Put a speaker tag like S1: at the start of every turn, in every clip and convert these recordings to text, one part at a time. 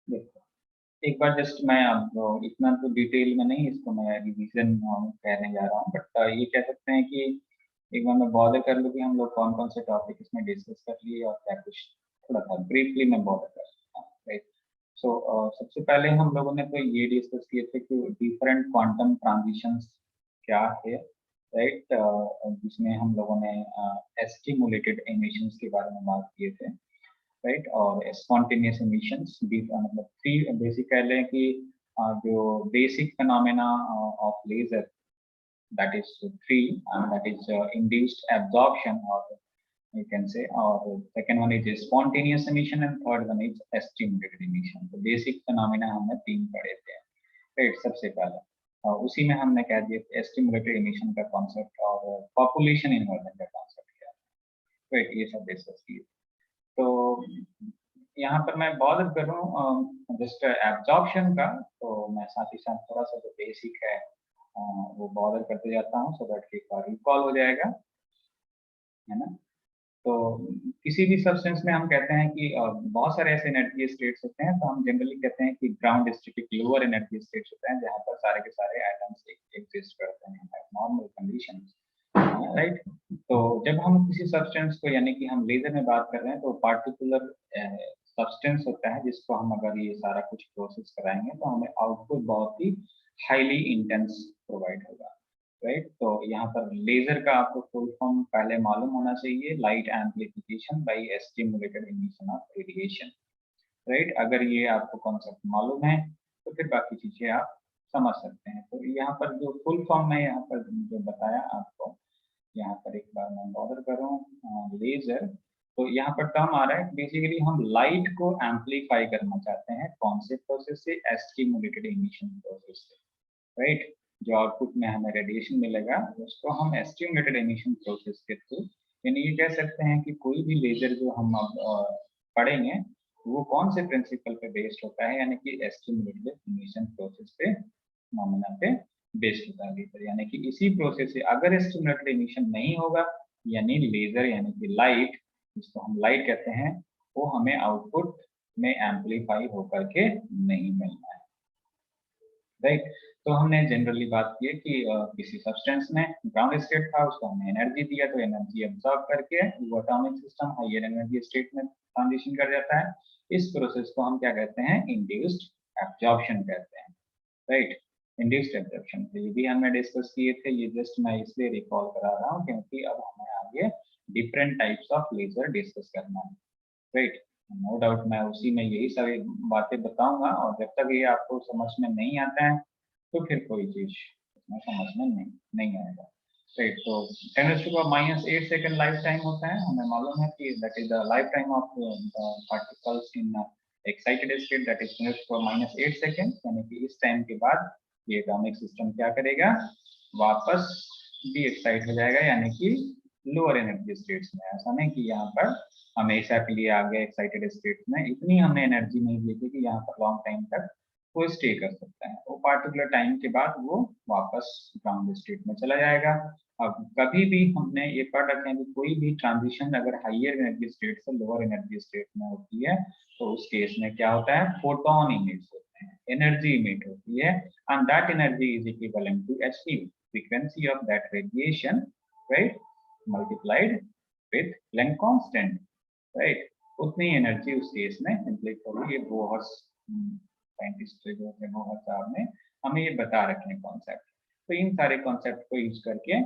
S1: देखो, एक बार जस्ट मैं आपको इतना तो डिटेल में नहीं, इसको मैं रिवीजन कहने जा रहा हूँ, बट ये कह सकते हैं कि एक बार मैं बॉर्डर कर लूँ कि हम लोग कौन-कौन से टॉपिक इसमें डिस्कस कर लिए और क्या कुछ थोड़ा-सा ब्रीफली मैं बॉर्डर कर सकता हूँ, राइट? सो सबसे पहले हम लोगों ने तो ये डिस्कस किए थे कि डिफरेंट क्वांटम ट्रांजिशंस क्या है, राइट? जिसमें हम लोगों ने एस्टिमुलेटेड एमिशंस के बारे में बात किए थे, राइट? और स्पॉन्टेनियस एमिशंस भी, मतलब थ्री बेसिक कह लें कि जो basic phenomena of laser, that is three, that is induced absorption, or you can say, or second one is spontaneous emission and third one is stimulated emission. तो basic phenomena हमने तीन पढ़े थे, right? सबसे पहले और उसी में हमने कह दिया स्टिमुलेटेड इमिशन का कॉन्सेप्ट और पॉपुलेशन इन्वर्जन का कॉन्सेप्ट क्या है, राइट? ये सब डिस्कस किए। तो यहाँ पर मैं बॉर्डर कर रहा हूँ जस्ट एब्जॉर्प्शन का, तो मैं साथ ही साथ थोड़ा सा जो बेसिक है वो बॉर्डर करते जाता हूँ, सो दैट एक बार रिकॉल हो जाएगा, है ना? तो किसी भी सब्सटेंस में हम कहते हैं कि बहुत सारे ऐसे एनर्जी स्टेट्स होते हैं, तो हम जनरली कहते हैं कि ground static lower energy states होते हैं, जहाँ पर सारे के सारे एटम्स एग्जिस्ट करते हैं एट नॉर्मल कंडीशंस, राइट? तो जब हम किसी सब्सटेंस को, यानी कि हम लेजर में बात कर रहे हैं, तो पार्टिकुलर सब्सटेंस होता है जिसको हम अगर ये सारा कुछ प्रोसेस कराएंगे तो हमें आउटपुट बहुत ही हाईली इंटेंस प्रोवाइड होगा, राइट? तो यहाँ पर लेजर का आपको फुल फॉर्म पहले मालूम होना चाहिए, light amplification by stimulated emission of radiation, right? अगर ये आपको कॉन्सेप्ट मालूम है तो फिर बाकी चीजें आप समझ सकते हैं। तो यहाँ पर जो फुल फॉर्म में यहाँ पर जो बताया आपको, यहाँ पर एक बार मैं बॉर्डर कर रहा हूँ लेजर, तो यहाँ पर टर्म आ रहा है बेसिकली हम लाइट को एम्पलीफाई करना चाहते हैं, कौन से प्रोसेस से? स्टिमुलेटेड इमिशन प्रोसेस से, राइट? जो आउटपुट में हमें रेडिएशन मिलेगा उसको हम स्टिमुलेटेड एमिशन प्रोसेस के थ्रू, यानी ये कह सकते हैं कि कोई भी लेजर जो हम अब पढ़ेंगे वो कौन से प्रिंसिपल पे बेस्ड होता है, यानी कि स्टिमुलेटेड एमिशन प्रोसेस पे, फिनोमेना पे बेस्ड होता है लेजर, यानी कि इसी प्रोसेस से अगर स्टिमुलेटेड एमिशन नहीं होगा, यानी लेजर यानी कि लाइट, जिसको हम लाइट कहते हैं, वो हमें आउटपुट में एम्पलीफाई होकर के नहीं मिलना है, राइट? तो हमने जनरली बात की है कि किसी सब्सटेंस में ग्राउंड स्टेट था, उसको हमने एनर्जी दिया, तो एनर्जी एब्जॉर्ब करके वो atomic system higher energy state में ट्रांजिशन कर जाता है। इस प्रोसेस को हम क्या कहते हैं? इंड्यूस्ड एब्जॉर्प्शन कहते हैं, राइट? इंड्यूस्ड एब्जॉर्प्शन, तो ये भी हमने डिस्कस किए थे, ये जस्ट मैं इसलिए रिकॉल करा रहा हूँ क्योंकि अब हमें आगे different types of laser discuss करना है, राइट? नो डाउट मैं उसी में यही सारी बातें बताऊंगा, और जब तक ये आपको समझ में नहीं आता है तो फिर कोई चीज इसमें समझ में नहीं आएगा, राइट? तो 10⁻⁸ सेकंड लाइफ टाइम होता है, हमें मालूम है कि that is the life time of particles in excited state, that is 10⁻⁸ second, यानी कि इस टाइम के बाद ये एटॉमिक सिस्टम क्या करेगा? वापस डी एक्साइट हो जाएगा, यानी कि लोअर एनर्जी स्टेट्स में। ऐसा नहीं कि यहाँ पर हमेशा के लिए आ गया एक्साइटेड स्टेट में, इतनी हमने एनर्जी नहीं दी थी कि यहाँ पर लॉन्ग टाइम तक वो स्टे कर सकता है, वो पार्टिकुलर टाइम के बाद वो वापस ग्राउंड स्टेट में चला जाएगा। अब कभी भी हमने ये पढ़ रखे हैं कि कोई भी ट्रांजिशन अगर हाइयर एनर्जी स्टेट से लोअर एनर्जी स्टेट में होती है तो उस केस में क्या होता है? फोटोन इमिट होते हैं, एनर्जी इमिट होती है, and that energy is equivalent to hν, frequency of that radiation, right, multiplied with Planck constant, right? उतनी एनर्जी उस केस में इंप्लीट होगी। ये बोहर्स साइंटिस्ट जो है, बोहर साहब ने हमें ये बता रखे हैं कॉन्सेप्ट। तो इन सारे कॉन्सेप्ट को यूज करके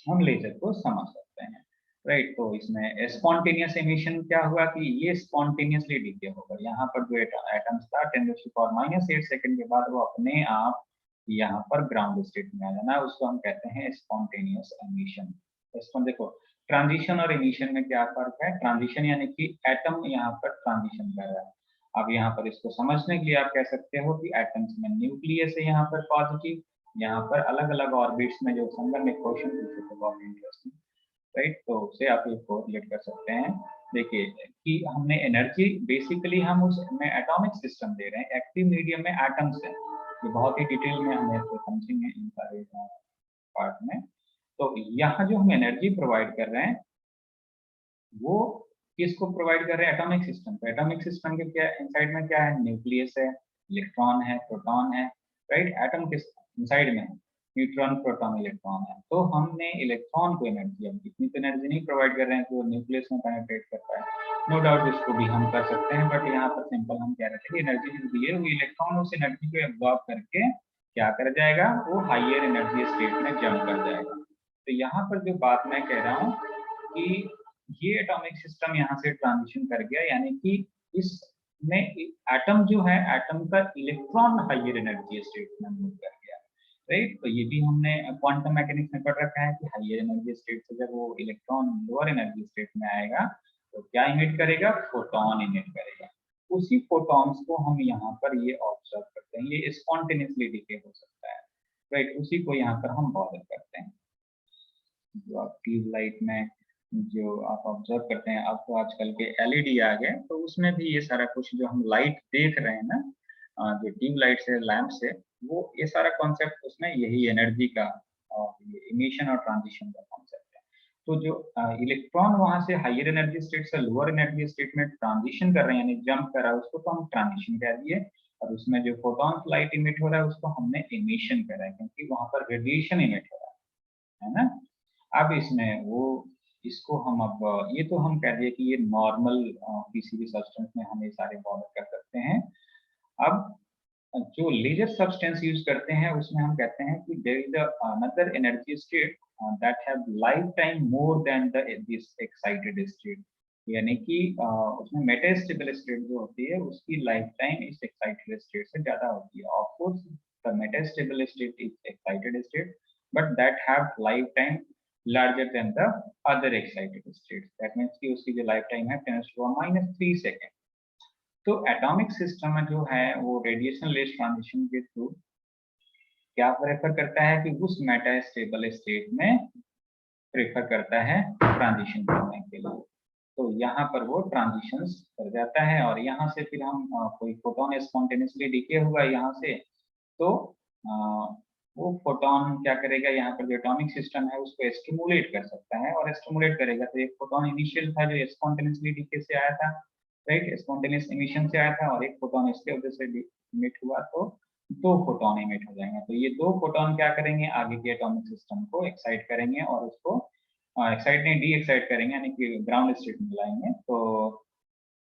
S1: हम लेजर को समझ सकते हैं, राइट? तो इसमें स्पॉन्टेनियस एमिशन क्या हुआ कि ये स्पॉन्टेनियसली डीके होगा, यहाँ पर जो एटम्स था 10⁻⁸ सेकंड के बाद वो अपने आप यहाँ पर ग्राउंड स्टेट में आ जाना, उसको हम कहते हैं स्पॉन्टेनियस एमिशन। इसको देखो, ट्रांजिशन और एमिशन में क्या फर्क है? ट्रांजिशन यानी कि एटम यहाँ पर ट्रांजिशन कर रहा है। अब यहाँ पर इसको समझने के लिए आप कह सकते हो कि एटम्स में न्यूक्लियस है यहाँ पर पॉजिटिव, यहाँ पर अलग अलग ऑर्बिट्स में, जो संगम ने क्वेश्चन पूछे थे बहुत इंटरेस्टिंग, राइट? तो उससे आप ये कोरिलेट कर सकते हैं। देखिए कि हमने एनर्जी बेसिकली हम उसमें एटॉमिक सिस्टम दे रहे हैं, एक्टिव मीडियम में एटम्स है, ये बहुत ही डिटेल में हमें इसको समझेंगे इन सारे पार्ट में। तो यहाँ जो हम एनर्जी प्रोवाइड कर रहे हैं वो किसको प्रोवाइड कर रहे हैं? Atomic system. तो एटॉमिक सिस्टम के क्या इनसाइड में क्या है? न्यूक्लियस है, इलेक्ट्रॉन है, प्रोटॉन है, राइट। एटम किस इनसाइड में है? न्यूट्रॉन, प्रोटॉन, इलेक्ट्रॉन है। तो हमने इलेक्ट्रॉन को एनर्जी, अब इतनी तो एनर्जी नहीं प्रोवाइड कर रहे हैं कि वो न्यूक्लियस में पेनिट्रेट कर पाए। नो डाउट इसको भी हम कर सकते हैं, बट यहाँ पर सिंपल हम कह रहे थे कि एनर्जी जो दी है वो इलेक्ट्रॉन उस एनर्जी को एब्जॉर्ब करके क्या कर जाएगा? वो हाइयर एनर्जी स्टेट में जंप कर जाएगा। तो यहाँ पर जो बात मैं कह रहा हूँ कि ये एटॉमिक सिस्टम यहाँ से ट्रांजिशन कर गया, यानी कि इसमें एटम जो है, एटम का इलेक्ट्रॉन हाइयर एनर्जी स्टेट में मूव कर गया, राइट। तो ये भी हमने क्वांटम मैकेनिक्स में पढ़ रखा है कि हाइयर एनर्जी स्टेट से जब वो इलेक्ट्रॉन लोअर एनर्जी स्टेट में आएगा तो क्या इमिट करेगा? फोटोन इमिट करेगा। उसी फोटॉन्स को हम यहाँ पर ये ऑब्जर्व करते हैं, ये स्पॉन्टेनियसली डिके हो सकता है, राइट। उसी को यहाँ पर हम बॉदर करते हैं। जो आप ट्यूब लाइट में जो आप ऑब्जर्व करते हैं, अब तो आजकल के एलईडी आ गए, तो उसमें भी ये सारा कुछ जो हम लाइट देख रहे हैं ना, जो ट्यूब लाइट से, लैंप से, वो ये सारा कॉन्सेप्ट उसमें यही एनर्जी का और ये इमिशन और ट्रांजिशन का कॉन्सेप्ट है। तो जो इलेक्ट्रॉन वहां से हाइयर एनर्जी स्टेट से लोअर एनर्जी स्टेट में ट्रांजिशन कर रहे हैं, यानी जंप कर रहा है, उसको तो हम ट्रांजिशन कह दिए। और उसमें जो फोटॉन्स लाइट इमिट हो रहा है उसको हमने इमिशन करा है, क्योंकि वहां पर रेडिएशन इमिट हो रहा है ना। अब इसमें वो इसको हम अब ये तो हम कह दिए कि ये नॉर्मल किसी भी सब्सटेंस में हम ये सारे बॉर्डर कर सकते हैं। अब जो लेजर सब्सटेंस यूज करते हैं उसमें हम कहते हैं कि there is another energy state that have life time more than the this excited state, यानी कि उसमें मेटास्टेबल स्टेट जो होती है उसकी लाइफ टाइम इस एक्साइटेड स्टेट से ज्यादा होती है। Of course the metastable state is excited state, but that have life time larger than the other excited states. That means कि उसकी जो लाइफ टाइम है 10⁻³ सेकेंड। तो एटॉमिक सिस्टम में जो है वो रेडिएशन लेस ट्रांजिशन के थ्रू क्या प्रेफर करता है कि उस मेटा स्टेबल स्टेट में प्रेफर करता है ट्रांजिशन करने के लिए। तो यहाँ पर वो ट्रांजिशन कर जाता है और यहाँ से फिर हम कोई फोटोन स्पॉन्टेनियसली डिके हुआ यहाँ से, तो वो फोटोन क्या करेगा? यहाँ पर जो एटॉमिक सिस्टम है उसको स्टिमुलेट कर सकता है, और स्टिमुलेट करेगा तो एक फोटोन इनिशियल था जो स्पॉन्टेनियसली डिके से आया था, राइट, स्पॉन्टेनियस इमिशन से आया था, और एक फोटोन इसके वजह से इमिट हुआ, तो दो फोटोन इमिट हो जाएंगे। तो ये दो फोटोन क्या करेंगे? आगे के एटॉमिक सिस्टम को एक्साइट करेंगे और उसको एक्साइट नहीं, डी एक्साइट करेंगे, यानी कि ग्राउंड स्टेट में लाएंगे। तो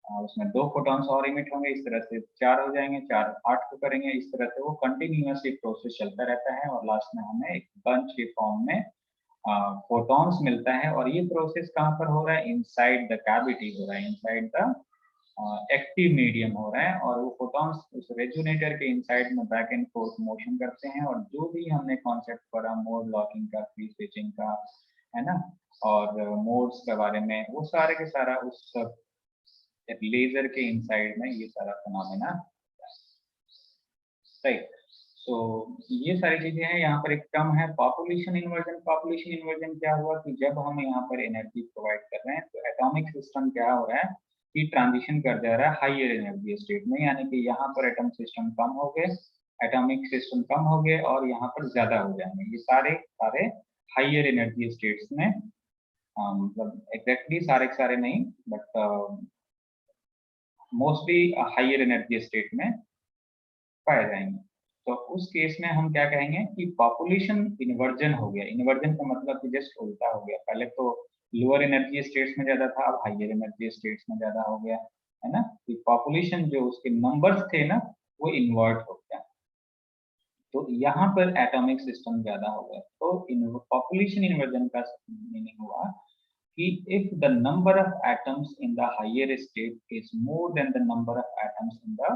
S1: उसमें दो फोटॉन्स और इमिट होंगे, इस तरह से 4 हो जाएंगे, 4 8 को करेंगे, इस तरह से वो कंटिन्यूअस एक प्रोसेस चलता रहता है और लास्ट में हमें एक बंच के फॉर्म में फोटॉन्स मिलता है। और ये प्रोसेस कहाँ पर हो रहा है? इनसाइड द कैविटी हो रहा है, इनसाइड द एक्टिव मीडियम हो रहा है, और वो फोटॉन्स उस रेजोनेटर के इनसाइड में बैक एंड फोर्थ मोशन करते हैं, और जो भी हमने कॉन्सेप्ट पढ़ा मोड लॉकिंग का, फ्री स्विचिंग का, है ना, और मोड्स के बारे में, वो सारे के सारा उस लेजर के इनसाइड में ये सारा फिनोमेना, राइट। सो ये सारी चीजें हैं। यहाँ पर एक टर्म है पॉपुलेशन इन्वर्जन। पॉपुलेशन इन्वर्जन क्या हुआ कि जब हम यहाँ पर एनर्जी प्रोवाइड कर रहे हैं तो एटॉमिक सिस्टम क्या हो रहा है कि ट्रांजिशन कर जा रहा है हाइयर एनर्जी स्टेट में, यानी कि यहाँ पर एटम सिस्टम कम हो गए, एटॉमिक सिस्टम कम हो गए और यहाँ पर ज्यादा हो जाएंगे। ये सारे सारे हाइयर एनर्जी स्टेट्स में, मतलब एग्जैक्टली सारे के सारे नहीं, but mostly higher energy state में पाए जाएंगे। तो उस केस में हम क्या कहेंगे कि पॉपुलेशन इन्वर्जन हो गया। इन्वर्जन का मतलब कि जस्ट उल्टा हो गया, पहले तो लोअर एनर्जी स्टेट्स में ज्यादा था, अब हाइयर एनर्जी स्टेट्स में ज्यादा हो गया, है ना। कि पॉपुलेशन जो उसके नंबर्स थे ना वो इन्वर्ट हो गया, तो यहाँ पर एटॉमिक सिस्टम ज्यादा हो गया। तो पॉपुलेशन इन्वर्जन का मीनिंग हुआ कि if the number of atoms in the higher state is more than the number of atoms in the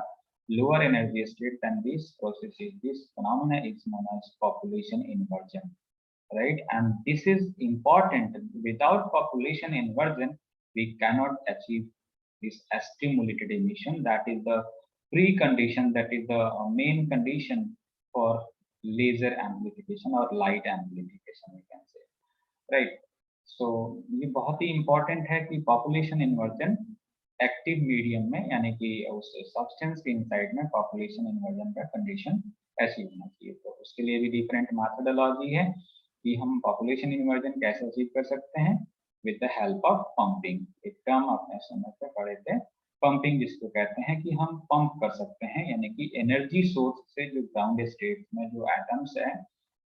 S1: lower energy state, then this phenomena is known as population inversion, right? And this is important. Without population inversion, we cannot achieve this stimulated emission. That is the precondition, that is the main condition for laser amplification or light amplification, we can say, right? सो ये बहुत ही important है कि population inversion active medium में, यानी कि उस substance के inside में पॉपुलेशन इन्वर्जन का कंडीशन ऐसी होना चाहिए। तो उसके लिए भी डिफरेंट मैथडोलॉजी है कि हम पॉपुलेशन इन्वर्जन कैसे अचीव कर सकते हैं। With the help of pumping. एक टर्म आपने समझ पे पढ़े थे, पंपिंग जिसको कहते हैं कि हम पंप कर सकते हैं, यानी कि एनर्जी सोर्स से जो ग्राउंड स्टेट में जो एटम्स है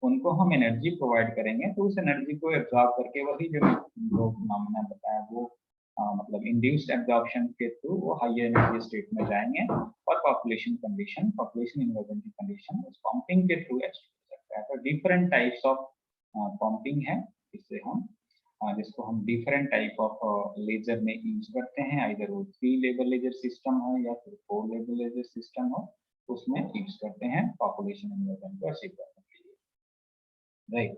S1: उनको हम एनर्जी प्रोवाइड करेंगे, तो उस एनर्जी को एब्जॉर्ब करके वही जो मैंने बताया वो मतलब इंड्यूस्ड एब्जॉर्प्शन के थ्रू वो हाई एनर्जी स्टेट में जाएंगे और पॉपुलेशन इन्वर्जन की कंडीशन उस पंपिंग के थ्रू अचीव हो सकता है। तो डिफरेंट टाइप्स ऑफ पंपिंग है, इससे हम जिसको हम डिफरेंट टाइप ऑफ लेजर में यूज करते हैं, आइदर वो 3 लेवल लेजर सिस्टम हो या फिर 4 लेवल लेजर सिस्टम हो, उसमें यूज करते हैं पॉपुलेशन इन्वर्जन को अचीव करने के लिए, राइट।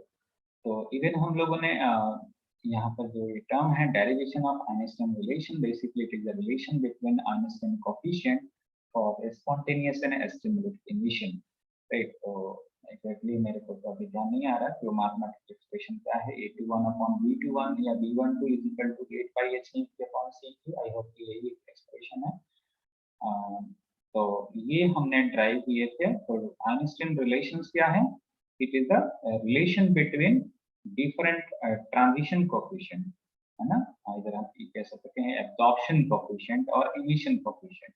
S1: तो इवन हम लोगों ने यहाँ पर जो टर्म है derivation of Einstein relation, basically it is the relation between Einstein coefficient for spontaneous and stimulated emission, right. तो एग्जैक्टली मेरे को तो अभी ध्यान नहीं आ रहा कि वो मैथमेटिकल एक्सप्रेशन क्या है, A21 अपॉन B21 या B12 is equal to 8 by h upon c2। I hope कि यही एक्सप्रेशन है। तो ये हमने ड्राइव किए थे। तो आइंस्टाइन रिलेशंस क्या है? It is the relation between different transition coefficient, है ना। इधर हम कह सकते हैं एब्जॉर्प्शन कोएफिशिएंट और इमिशन कोएफिशिएंट,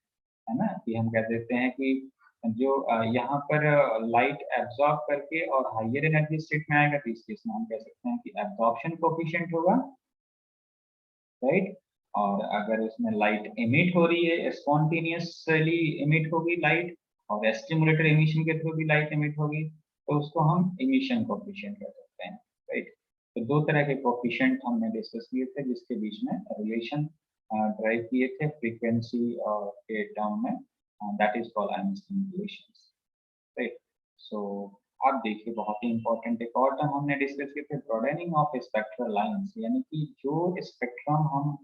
S1: है ना। कि हम कह देते हैं कि जो यहाँ पर लाइट एब्जॉर्ब करके और हायर एनर्जी स्टेट में आएगा, तो इस केस में हम कह सकते हैं कि एब्जॉर्प्शन कोएफिशिएंट होगा, राइट। और अगर उसमें लाइट एमिट हो रही है, स्पॉन्टेनियसली एमिट होगी लाइट, और स्टिमुलेटेड एमिशन के थ्रू भी लाइट एमिट होगी, तो उसको हम इमिशन कोएफिशिएंट कह सकते हैं, राइट। तो दो तरह के कोएफिशिएंट हमने डिस्कस किए थे जिसके बीच में रिलेशन ड्राइव किए थे फ्रीक्वेंसी और के टर्म में, that is called Einstein relations, right. So आप देखिए बहुत ही इंपॉर्टेंट एक और टर्म हमने डिस्कस किए थे, ब्रॉडेनिंग ऑफ स्पेक्ट्रल लाइंस, यानी कि जो स्पेक्ट्रम हम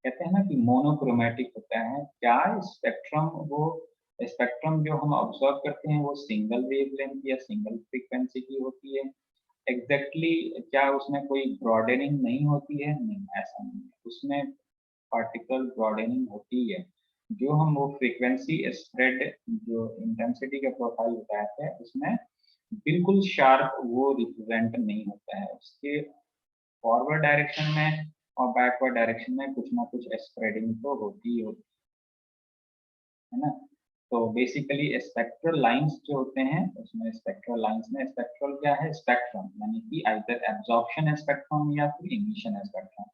S1: कहते हैं ना कि मोनोक्रोमेटिक होता है, क्या स्पेक्ट्रम वो स्पेक्ट्रम जो हम ऑब्जर्व करते हैं वो सिंगल वेवलेंथ या सिंगल फ्रीक्वेंसी की होती है? एग्जैक्टली क्या उसमें कोई ब्रॉडेनिंग नहीं होती है? नहीं, ऐसा नहीं है, उसमें पार्टिकल ब्रॉडेनिंग होती है। जो हम वो फ्रीक्वेंसी स्प्रेड जो इंटेंसिटी का प्रोफाइल बताया था उसमें बिल्कुल शार्प वो रिप्रेजेंट नहीं होता है, उसके फॉरवर्ड डायरेक्शन में और बैकवर्ड डायरेक्शन में कुछ ना कुछ स्प्रेडिंग तो होती ही होती है ना। तो बेसिकली स्पेक्ट्रल लाइंस जो होते हैं उसमें स्पेक्ट्रल लाइंस में स्पेक्ट्रल क्या है? स्पेक्ट्रम, यानी कि आइदर एब्जॉर्प्शन स्पेक्ट्रम या फिर इमिशन स्पेक्ट्रम।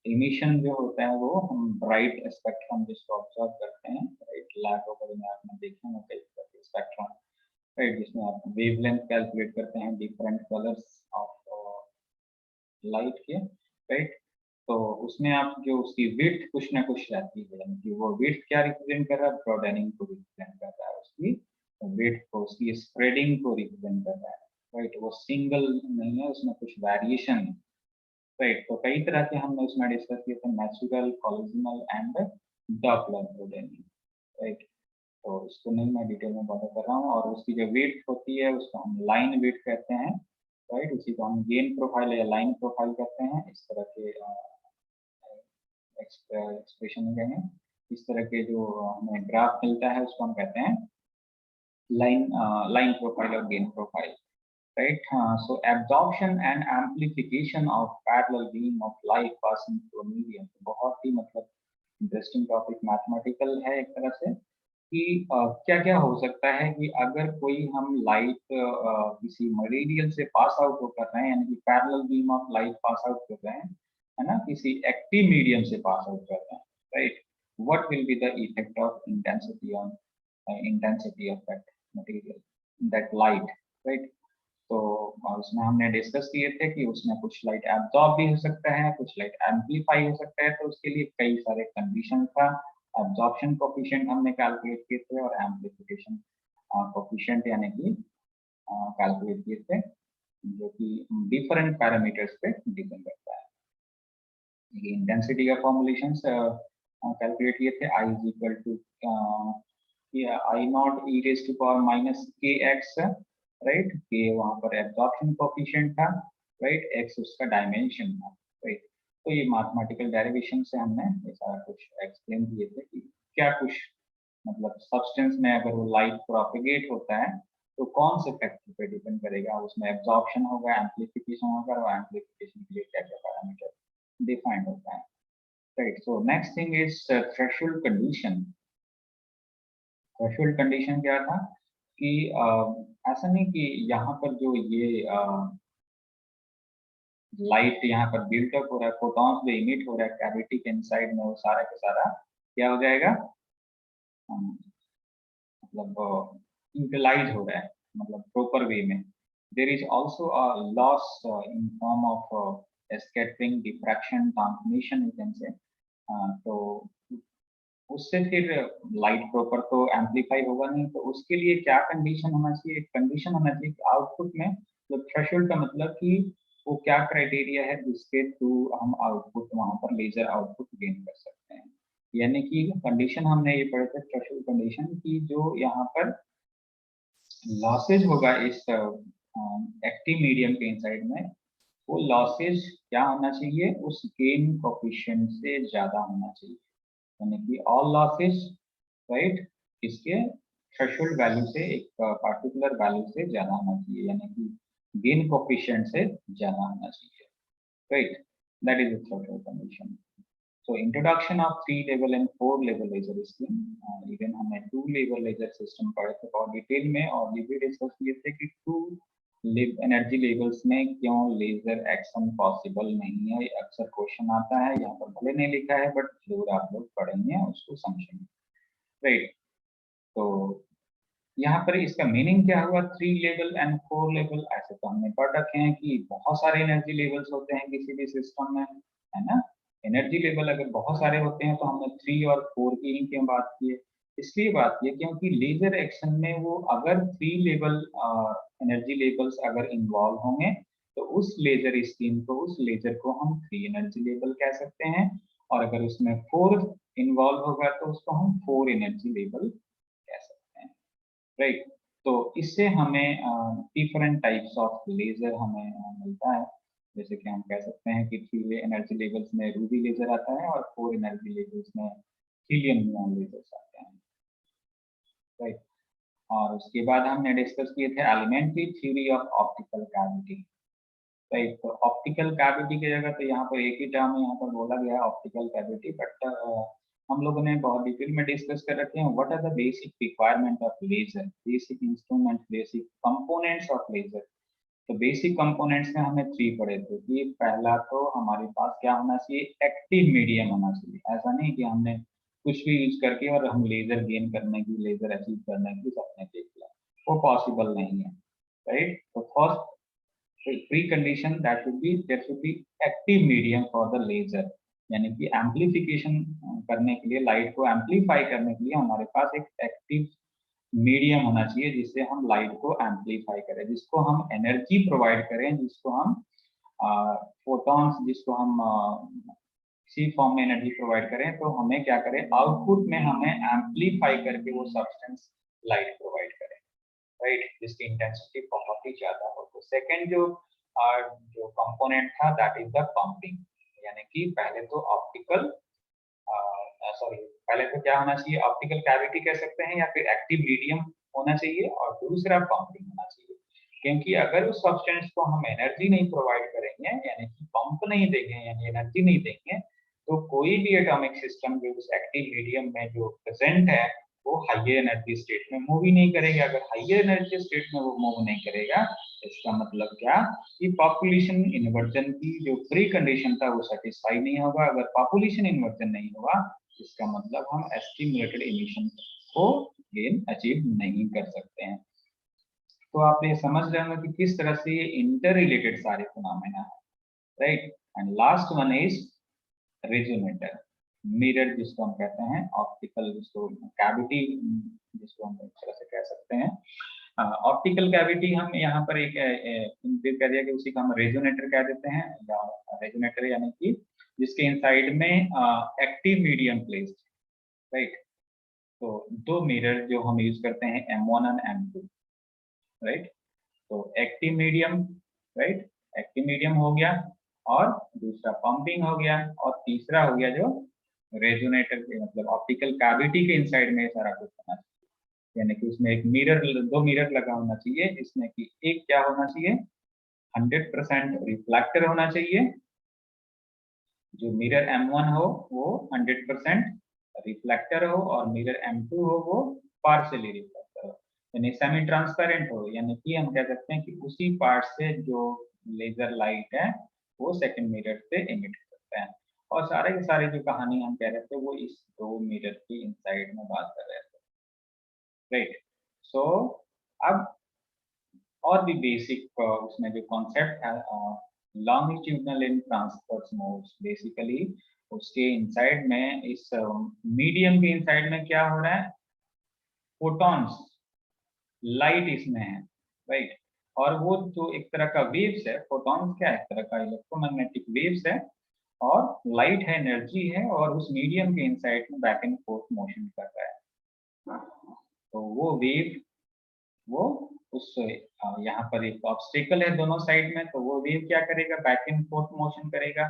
S1: इमिशन जो होता है वो हम ब्राइट स्पेक्ट्रम जिसको ऑब्जर्व करते हैं, राइट, लैब वगैरह में आपने देखे होंगे कई तरह के स्पेक्ट्रम, राइट, जिसमें आप वेवलेंथ कैलकुलेट करते हैं डिफरेंट कलर्स ऑफ लाइट के, राइट। तो उसमें आप जो उसकी विड्थ कुछ ना कुछ रहती है, यानी कि वो विड्थ क्या रिप्रेजेंट कर रहा है? ब्रॉडेनिंग को रिप्रेजेंट कर रहा है, उसकी विड्थ को, उसकी स्प्रेडिंग को रिप्रेजेंट कर रहा है, राइट। वो सिंगल नहीं है, उसमें कुछ वेरिएशन है, राइट। तो कई तरह के हमने उसमें डिस्कस किए थे, natural, collisional and Doppler broadening, right. तो इसको नहीं मैं डिटेल में बता कर रहा हूँ। और उसकी जो विड्थ होती है उसको हम लाइन विड्थ कहते हैं, राइट। उसी को हम गेन प्रोफाइल या लाइन प्रोफाइल कहते हैं। इस तरह के एक्सप्रेशन में कहें, इस तरह के जो हमें ग्राफ मिलता है उसको हम कहते हैं लाइन प्रोफाइल और gain profile, right. So absorption and amplification of parallel beam of light passing through medium, बहुत ही मतलब इंटरेस्टिंग टॉपिक मैथमेटिकल है एक तरह से, कि क्या क्या हो सकता है कि अगर कोई हम लाइट किसी मटेरियल से पास आउट कर रहे हैं, यानी कि parallel beam of light pass out कर रहे हैं, है ना, किसी एक्टिव मीडियम से पास आउट कर रहे हैं, right, what will be the effect of intensity on intensity of that material, that light, right. तो उसमें हमने डिस्कस किए थे कि उसमें कुछ लाइट एब्जॉर्ब भी हो सकता है, कुछ लाइट एम्पलीफाई हो सकता है, तो उसके लिए कई सारे कंडीशन था। एब्जॉर्प्शन कोफिशिएंट हमने कैलकुलेट किए थे और एम्पलीफिकेशन कोफिशिएंट यानी कि कैलकुलेट किए थे, जो कि डिफरेंट पैरामीटर्स पे डिपेंड करता है। ये इंटेंसिटी का फॉर्मुलेशंस कैलकुलेट किए थे, I is equal to I not e raise to power minus k x, right. K वहां पर एब्जॉर्प्शन कोफिशिएंट था, राइट, एक्स उसका डायमेंशन था, राइट। तो ये मैथमेटिकल डेरिवेशन से हमने ये सारा कुछ एक्सप्लेन किए थे कि क्या कुछ मतलब सब्सटेंस में अगर वो लाइट प्रोपेगेट होता है तो कौन से फैक्टर पे डिपेंड करेगा, उसमें एब्जॉर्प्शन होगा, एम्प्लीफिकेशन होगा, और एम्प्लीफिकेशन के लिए क्या क्या पैरामीटर डिफाइंड होता है, right. So next thing is threshold condition. Threshold condition क्या था कि ऐसा नहीं कि यहाँ पर जो ये लाइट यहाँ पर बिल्टअप हो रहा है, फोटॉन्स जो इमिट हो रहा है कैविटी के इनसाइड में, वो सारा का सारा क्या हो जाएगा, मतलब यूटिलाइज हो रहा है, मतलब प्रॉपर वे में। There is also a loss in form of scattering, diffraction, transmission you can say. तो उससे फिर लाइट प्रॉपर तो एम्पलीफाई होगा नहीं, तो उसके लिए क्या कंडीशन होना चाहिए, एक कंडीशन होना चाहिए कि आउटपुट में, तो थ्रेशोल्ड का मतलब कि वो क्या क्राइटेरिया है जिसके थ्रू हम आउटपुट वहां पर लेजर आउटपुट गेन कर सकते हैं। यानी कि कंडीशन हमने ये पढ़े थे थ्रेशोल्ड कंडीशन की, जो यहाँ पर लॉसेज होगा इस एक्टिव मीडियम के इनसाइड में, वो लॉसेज क्या होना चाहिए, उस गेन कोफिशिएंट से ज्यादा होना चाहिए। यानी कि ऑल लॉसेज, राइट, इसके थ्रेशोल्ड वैल्यू से, एक पार्टिकुलर वैल्यू से ज्यादा होना चाहिए, यानी कि गेन कोफिशिएंट से ज्यादा होना चाहिए, right. That is the threshold condition. So introduction of 3 level and 4 level laser scheme, even हमने 2 level laser system पढ़े थे और डिटेल में, और ये भी डिस्कस किए थे कि 2 एनर्जी लेवल्स में क्यों लेजर एक्शन पॉसिबल नहीं है। अक्सर क्वेश्चन आता है, यहाँ पर भले नहीं लिखा है बट जरूर आप लोग पढ़ेंगे उसको समझेंगे, राइट। तो यहाँ पर इसका मीनिंग क्या हुआ, 3 लेवल एंड 4 लेवल, ऐसे तो हमने पढ़ रखे हैं कि बहुत सारे एनर्जी लेवल्स होते हैं किसी भी सिस्टम में, है ना। एनर्जी लेवल अगर बहुत सारे होते हैं तो हमने 3 और 4 की ही क्यों बात की है, इसलिए बात की है क्योंकि लेजर एक्शन में वो अगर 3 लेवल एनर्जी लेवल्स अगर इन्वॉल्व होंगे तो उस लेजर स्कीम को, उस लेजर को हम 3 एनर्जी लेवल कह सकते हैं, और अगर उसमें 4 इन्वॉल्व होगा तो उसको हम 4 एनर्जी लेवल कह सकते हैं, राइट। तो इससे हमें डिफरेंट टाइप्स ऑफ लेजर हमें मिलता है। जैसे कि हम कह सकते हैं कि 3 एनर्जी लेवल्स में रूबी लेजर आता है और 4 एनर्जी लेवल्स में हीलियम नियॉन लेजर्स आते हैं, राइट। और उसके बाद हमने डिस्कस किए थे elementary theory of optical cavity, right. तो ऑप्टिकल कैविटी की जगह तो यहाँ पर एक ही टर्म यहाँ पर बोला गया है ऑप्टिकल कैविटी, बट हम लोगों ने बहुत डिटेल में डिस्कस कर रखे हैं what are the basic requirement of laser, basic instrument, basic components of laser. तो बेसिक कंपोनेंट्स में हमने 3 पढ़े थे कि पहला तो हमारे पास क्या होना चाहिए, एक्टिव मीडियम होना चाहिए। ऐसा नहीं कि हमने कुछ भी यूज करके और हम लेजर गेन करने की, लेजर अचीव करने की सपने देख लिया, वो पॉसिबल नहीं है, राइट। तो first precondition that should be, there should be active medium for the laser, यानी कि एम्पलीफिकेशन करने के लिए, लाइट को एम्पलीफाई करने के लिए हमारे पास एक एक्टिव मीडियम होना चाहिए जिससे हम लाइट को एम्पलीफाई करें, जिसको हम एनर्जी प्रोवाइड करें, जिसको हम फोटॉन्स, जिसको हम किसी फॉर्म में एनर्जी प्रोवाइड करें, तो हमें क्या करें, आउटपुट में हमें एम्पलीफाई करके वो सब्सटेंस लाइट प्रोवाइड करें, राइट, जिसकी इंटेंसिटी बहुत ही ज्यादा हो। तो सेकंड जो कंपोनेंट था दैट इज द पंपिंग, यानी कि पहले तो ऑप्टिकल, सॉरी, पहले तो क्या होना चाहिए, ऑप्टिकल कैविटी कह सकते हैं या फिर एक्टिव मीडियम होना चाहिए, और दूसरा पंपिंग होना चाहिए। क्योंकि अगर उस सब्सटेंस को हम एनर्जी नहीं प्रोवाइड करेंगे, यानी कि पंप नहीं देंगे, यानी एनर्जी नहीं देंगे, तो कोई भी एटॉमिक सिस्टम जो उस एक्टिव मीडियम में जो प्रेजेंट है वो हाइयर एनर्जी स्टेट में मूव ही नहीं करेगा। अगर हाइयर एनर्जी स्टेट में वो मूव नहीं करेगा, इसका मतलब क्या, कि पॉपुलेशन इन्वर्जन की जो प्री कंडीशन था वो सेटिस्फाई नहीं होगा। अगर पॉपुलेशन इन्वर्जन नहीं होगा, इसका मतलब हम एस्टिमुलेटेड इमिशन को गेन अचीव नहीं कर सकते हैं। तो आप ये समझ रहे होंगे कि किस तरह से ये इंटर रिलेटेड सारे फिनोमेना है, right. And last one is resonator, mirror जिसको हम कहते हैं, ऑप्टिकल जिसको कैविटी जिसको हम एक तरह से कह सकते हैं, ऑप्टिकल कैविटी हम यहाँ पर एक कह दिया कि उसी का हम रेजोनेटर कह देते हैं, या रेजोनेटर यानी कि जिसके इनसाइड में एक्टिव मीडियम प्लेस्ड, राइट। तो 2 मिरर जो हम यूज करते हैं M1 और M2, राइट। तो active medium, right, active medium हो गया, और दूसरा पंपिंग हो गया, और तीसरा हो गया जो रेजोनेटर के, मतलब ऑप्टिकल कैविटी के इनसाइड में सारा कुछ होना चाहिए। यानी कि उसमें एक मिरर, 2 मिरर लगा होना चाहिए, जिसमें कि एक क्या होना चाहिए, 100% रिफ्लेक्टर होना चाहिए, जो मिरर M1 हो वो 100% रिफ्लेक्टर हो और मिरर M2 हो वो पार्शियली रिफ्लेक्टर हो, यानी सेमी ट्रांसपेरेंट हो, यानी कि हम कह सकते हैं कि उसी पार्ट से जो लेजर लाइट है वो सेकंड मिरर से इमिट करता है। और सारे के सारे जो कहानी हम कह रहे थे वो इस दो मिरर की इनसाइड में बात कर रहे थे, राइट। सो अब और भी बेसिक उसमें जो कॉन्सेप्ट है लॉन्गिट्यूडनल इन ट्रांसवर्स मोड्स, बेसिकली उसके इनसाइड में इस मीडियम के इनसाइड में क्या हो रहा है, फोटॉन्स, लाइट इसमें है, राइट। और वो जो एक तरह का वेव्स है, फोटॉन्स क्या है, एक तरह का इलेक्ट्रोमैग्नेटिक वेव्स है, और लाइट है, एनर्जी है, और उस मीडियम के इनसाइड में बैक एंड फोर्थ मोशन कर रहा है। तो वो वेव वो उस यहाँ पर एक ऑब्स्टेकल है दोनों साइड में, तो वो वेव क्या करेगा, बैक एंड फोर्थ मोशन करेगा।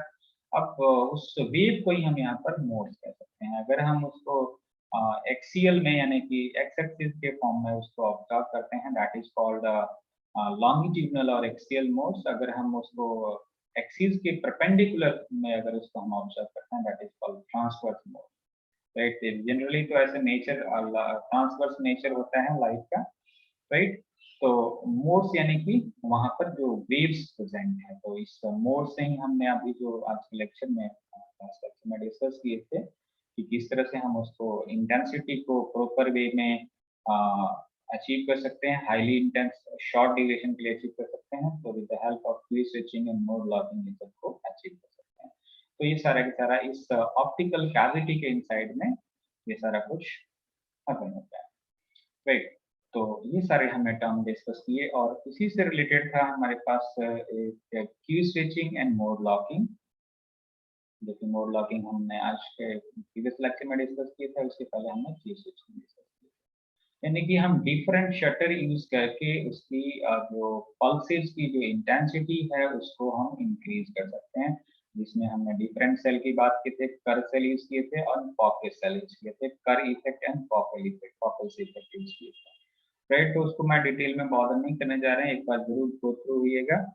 S1: अब उस वेव को ही हम यहाँ पर मोड्स कह सकते हैं। अगर हम उसको एक्सियल में यानी कि एक्स एक्सिस के फॉर्म में उसको ऑब्जर्व करते हैं, दैट इज कॉल्ड लॉन्गिट्यूडनल और एक्सियल मोड्स। अगर हम उसको एक्सिस के परपेंडिकुलर में अगर उसको हम ऑब्जर्व करते हैं, that is called transverse mode, right. Generally तो ऐसे नेचर ट्रांसवर्स नेचर होता है लाइट का, राइट। तो मोड्स यानी कि वहां पर जो वेव्स प्रेजेंट है, तो इस मोड से ही हमने अभी जो आज के लेक्चर में डिस्कस किए थे कि किस तरह से हम उसको इंटेंसिटी को प्रॉपर वे में अचीव कर सकते हैं, हाईली इंटेंस शॉर्ट ड्यूरेशन के लिए अचीव कर सकते हैं, तो with the help of Q switching and mode locking ये सबको अचीव कर सकते हैं। तो ये सारा का सारा इस ऑप्टिकल कैविटी के इनसाइड में ये सारा कुछ हैपन होता है, राइट। तो ये सारे हमने टर्म डिस्कस किए, और इसी से रिलेटेड था हमारे पास एक Q switching and mode locking, जो कि मोड लॉकिंग हमने आज के प्रीवियस लेक्चर में डिस्कस किया था, उसके पहले हमने क्यू स्विचिंग डिस्कस किया। यानी कि हम डिफरेंट शटर यूज करके उसकी जो पल्सेस की जो इंटेंसिटी है उसको हम इंक्रीज कर सकते हैं, जिसमें हमने डिफरेंट सेल की बात की थे, कर सेल यूज किए थे और पॉकेट सेल यूज किए थे, कर effect and pocket effect, pocket effect use किए थे, राइट। तो उसको मैं डिटेल में बॉदर नहीं करने जा रहे हैं, एक बार जरूर गो थ्रू होइएगा।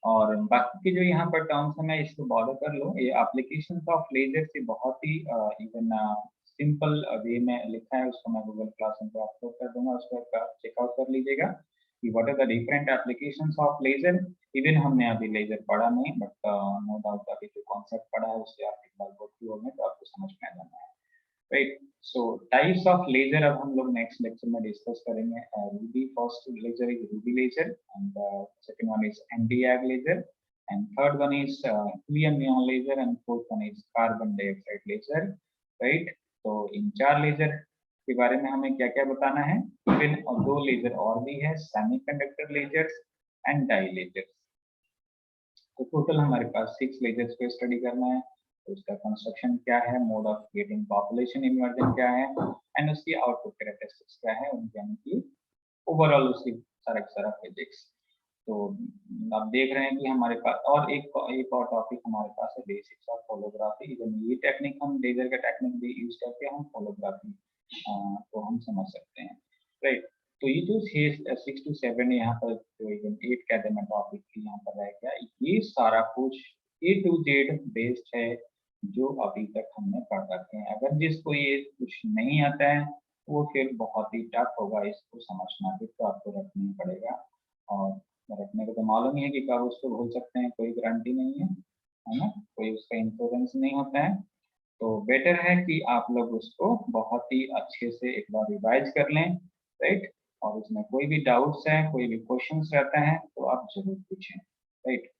S1: और बाकी के जो यहाँ पर टर्म्स है मैं इसको बॉर्डर कर लूँ, ये एप्लीकेशन ऑफ लेजर से बहुत ही इवन सिंपल वे में लिखा है, उसको मैं गूगल क्लासरूम पे अपलोड कर दूंगा, उसको चेकआउट कर लीजिएगा कि what are the different applications of laser. Even हमने अभी लेजर पढ़ा नहीं, बट नो डाउट अभी जो कॉन्सेप्ट पढ़ा है उससे आप एक बार गो थ्रू होंगे तो आपको समझ में आ जाना है, right. So types of laser अब हम लोग नेक्स्ट लेक्चर में डिस्कस करेंगे। Ruby first laser is ruby laser, and second one is NDR laser, and third one is helium neon laser, and fourth one is carbon dioxide laser, right. तो इन चार laser के बारे में हमें क्या क्या बताना है। फिर दो लेजर और भी है, semiconductor lasers and dye lasers. तो टोटल हमारे पास 6 लेजर्स को स्टडी करना है, तो उसका कंस्ट्रक्शन क्या है, mode of creating population inversion क्या है, एंड उसकी आउटपुट कैरेक्टरिस्टिक्स क्या है, उनके यानी कि ओवरऑल उसकी सारा का सारा फिजिक्स। तो आप देख रहे हैं कि हमारे पास और एक और टॉपिक हमारे पास है, बेसिक्स ऑफ होलोग्राफी। इवन ये टेक्निक हम लेजर का टेक्निक भी यूज करके हम होलोग्राफी को हम समझ सकते हैं, राइट। तो ये जो 6 to 7 यहाँ पर जो इवन 8 कह देना टॉपिक यहाँ पर रह गया, ये सारा कुछ A to Z बेस्ड है जो अभी तक हमने पढ़ रखे हैं। अगर जिसको ये कुछ नहीं आता है वो फिर बहुत ही टफ होगा इसको समझना, फिर तो आपको रखना ही पड़ेगा, और रखने को तो मालूम ही है कि कब उसको भूल सकते हैं, कोई गारंटी नहीं है ना, कोई उसका इंश्योरेंस नहीं होता है। तो बेटर है कि आप लोग उसको बहुत ही अच्छे से एक बार रिवाइज कर लें, राइट। और उसमें कोई भी डाउट्स है, कोई भी क्वेश्चंस रहता है तो आप जरूर पूछें, राइट।